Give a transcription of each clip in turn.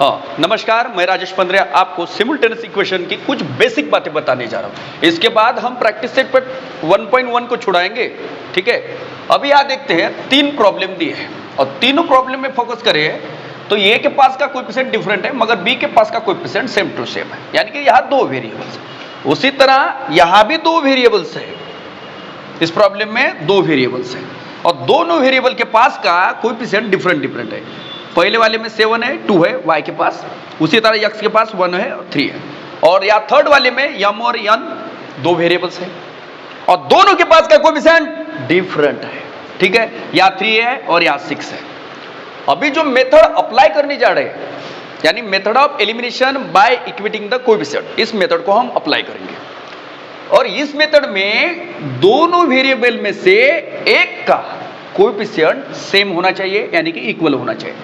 हाँ नमस्कार, मैं राजेश पंद्रिया आपको सिमुलटेनियस इक्वेशन की कुछ बेसिक बातें बताने जा रहा हूँ। इसके बाद हम प्रैक्टिस सेट पर 1.1 को छुड़ाएंगे। ठीक है, अभी यहाँ देखते हैं तीन प्रॉब्लम दी है और तीनों प्रॉब्लम में फोकस करें तो ए के पास का कोएफिशिएंट डिफरेंट है मगर बी के पास का कोएफिशिएंट सेम टू सेम है, यानी कि यहाँ दो वेरिएबल्स है। उसी तरह यहाँ भी दो वेरिएबल्स है, इस प्रॉब्लम में दो वेरिएबल्स है और दोनों वेरिएबल के पास का कोएफिशिएंट डिफरेंट है। पहले वाले में 7 है, 2 है y के पास, उसी तरह x के पास 1 है और 3 है। और या थर्ड वाले में m और n दो वेरिएबल्स है और दोनों के पास का कोएफिशिएंट डिफरेंट है। ठीक है, या 3 है और या 6 है। अभी जो मेथड अप्लाई करने जा रहे हैं यानी method of elimination by equating the coefficient, इस मेथड को हम अप्लाई करेंगे और इस मेथड में दोनों वेरिएबल में से एक का कोएफिशिएंट सेम होना चाहिए यानी कि इक्वल होना चाहिए,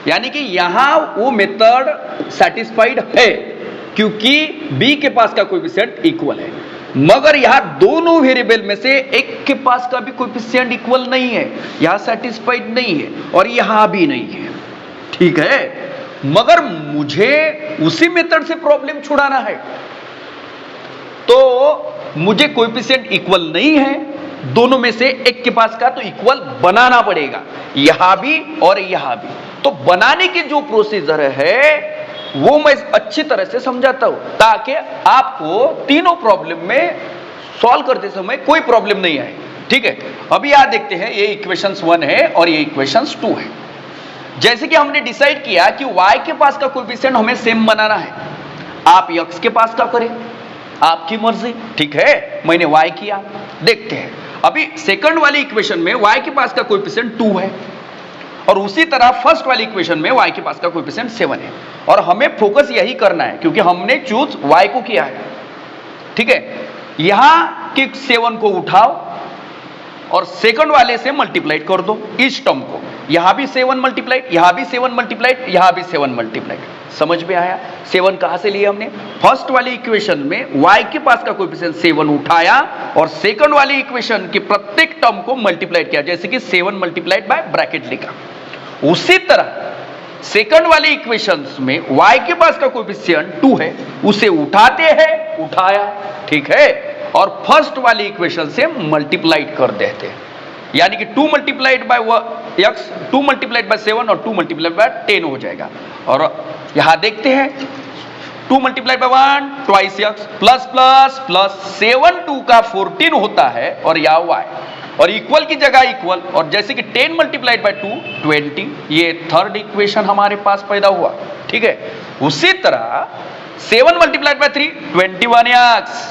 यानी कि यहां वो मेथड सैटिस्फाइड है क्योंकि b के पास का कोएफिशिएंट इक्वल है, मगर यहां दोनों वेरिएबल में से एक के पास का भी कोएफिशिएंट इक्वल नहीं है, यहां सैटिस्फाइड नहीं है और यहां भी नहीं है। ठीक है, मगर मुझे उसी मेथड से प्रॉब्लम छुड़ाना है तो मुझे कोएफिशिएंट इक्वल नहीं है, दोनों में से एक के पास का तो इक्वल बनाना पड़ेगा, यहां भी और यहां भी। तो बनाने की जो प्रोसीजर है वो मैं अच्छी तरह से समझाता हूं ताकि आपको तीनों प्रॉब्लम में सॉल्व करते समय कोई प्रॉब्लम नहीं आए। ठीक है, अभी यहां देखते हैं ये इक्वेशंस 1 है और ये इक्वेशंस 2 है। जैसे कि हमने डिसाइड किया कि y के पास का कोएफिशिएंट हमें सेम बनाना है, आप x के पास का करें, आपकी मर्जी। ठीक है, मैंने y किया। देखते हैं अभी सेकंड वाली इक्वेशन में y के पास का कोएफिशिएंट 2 है और उसी तरह फर्स्ट वाली इक्वेशन में y के पास का कोएफिशिएंट 7 है और हमें फोकस यही करना है क्योंकि हमने चूज y को किया है। ठीक है, यहां के 7 को उठाओ और सेकंड वाले से मल्टीप्लाइड कर दो इस टर्म को, यहां भी 7 मल्टीप्लाइड, यहां भी 7 मल्टीप्लाइड, यहां भी 7 मल्टीप्लाइड। समझ में आया? 7 कहां से लिए हमने? फर्स्ट वाली इक्वेशन में y के पास का कोएफिशिएंट 7 उठाया और सेकंड वाली इक्वेशन की प्रत्येक टर्म को मल्टीप्लाइड किया, जैसे कि 7 मल्टीप्लाइड बाय ब्रैकेट लिखा। उसी तरह सेकंड वाली इक्वेशंस में y के पास का कोएफिशिएंट 2 है, उसे उठाते हैं, उठाया। ठीक है, और फर्स्ट वाली इक्वेशन से मल्टीप्लाइड कर देते हैं, यानी कि 2 multiplied by x, 2 multiplied by 7 और 2 मल्टीप्लाइड बाय 10 हो जाएगा। और यहां देखते हैं 2 multiplied by 1 twice x plus plus plus 7 2 का 14 होता है और या y और इक्वल की जगह इक्वल, और जैसे कि 10 मल्टीप्लाइड बाय 2 20, ये थर्ड इक्वेशन हमारे पास पैदा हुआ। ठीक है, उसी तरह 7 multiplied by 3 21x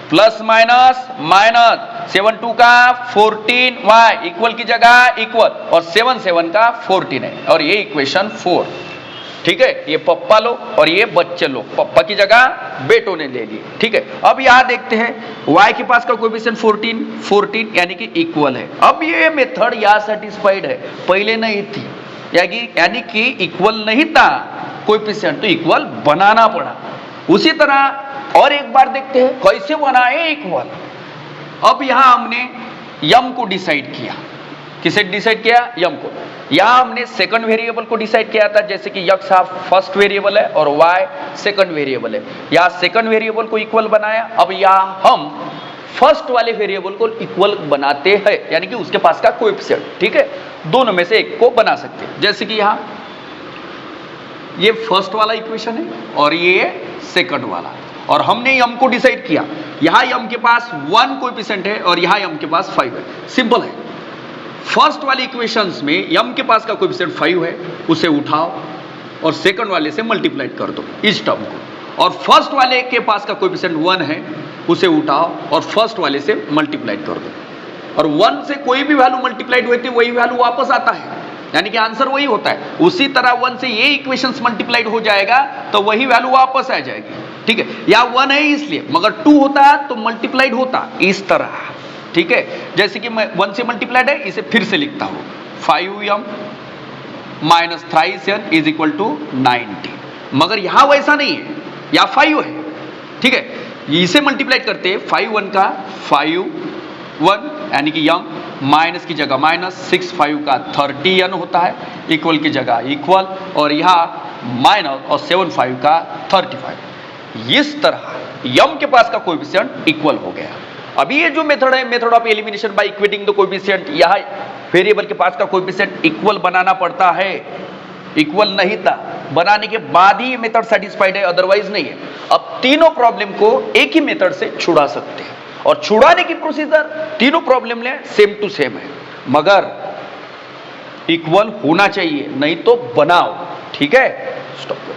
plus minus minus 7 2 का 14 y इक्वल की जगह इक्वल और 7 7 का 14 है और ये इक्वेशन 4। ठीक है, ये पप्पा लो और ये बच्चे लो, पप्पा की जगह बेटों ने ले ली। ठीक है, अब यहां देखते हैं y के पास का कोएफिशिएंट 14 यानी कि इक्वल है। अब ये मेथड यहां सेटिस्फाइड है, पहले नहीं थी, यानी कि इक्वल नहीं था कोएफिशिएंट तो इक्वल बनाना पड़ा। उसी तरह और एक बार देखते हैं कैसे बनाए इक्वल। अब यहां हमने m को डिसाइड किया, किसे डिसाइड किया? m को। यहां हमने सेकंड वेरिएबल को डिसाइड किया था, जैसे कि x फर्स्ट वेरिएबल है और y सेकंड वेरिएबल है। यहां सेकंड वेरिएबल को इक्वल बनाया। अब यहां हम फर्स्ट वाले वेरिएबल को इक्वल बनाते हैं, यानी कि उसके पास का कोएफिशिएंट। ठीक है, दोनों में से एक को बना सकते हैं, जैसे कि यहां ये फर्स्ट वाला इक्वेशन है और ये सेकंड वाला, और हमने m को डिसाइड किया। यहां m के पास 1 कोएफिशिएंट है और यहां m के पास 5 है। सिंपल है, फर्स्ट वाली इक्वेशंस में m के पास का कोएफिशिएंट 5 है, उसे उठाओ और सेकंड वाले से मल्टीप्लाइड कर दो इस टर्म को, और फर्स्ट वाले के पास का कोएफिशिएंट 1 है, उसे उठाओ और फर्स्ट वाले से मल्टीप्लाइड कर दो, और 1 से कोई भी वैल्यू मल्टीप्लाइड होती है वही वैल्यू वापस आता है, यानी कि आंसर वही होता है। उसी तरह 1 से ये इक्वेशंस मल्टीप्लाइड हो जाएगा तो वही वैल्यू वापस आ जाएगी। ठीक है, या 1 है इसलिए, मगर 2 होता तो मल्टीप्लाइड होता इस तरह। ठीक है, जैसे कि मैं 1 से मल्टीप्लाइड है, इसे फिर से लिखता हूं 5m minus 3n is equal to 90, मगर यहां वैसा नहीं है, या 5 है। ठीक है, इसे मल्टीप्लाइड करते हैं 5 1 का 5 1 यानी कि m माइनस की जगह माइनस, 6 5 का 30n होता है, इक्वल की जगह इक्वल, और यहाँ माइनस और 7 5 का 35। इस तरह यम के पास का कोएफिशिएंट इक्वल हो गया। अभी ये जो मेथड है, method of elimination by equating the coefficient, यह वेरिएबल के पास का कोएफिशिएंट इक्वल बनाना पड़ता है। इक्वल नहीं था, बनाने के बाद ही मेथड सेटिस्फाइड है, अदरवाइज नहीं है। अब तीनों प्रॉब्लम को एक ही मेथड से छुड़ा सकते हैं, और छुड़ाने की प्रोसीजर तीनों प्रॉब्लम में सेम टू सेम है, मगर इक्वल होना चाहिए, नहीं तो बनाओ। ठीक है, स्टॉप करो।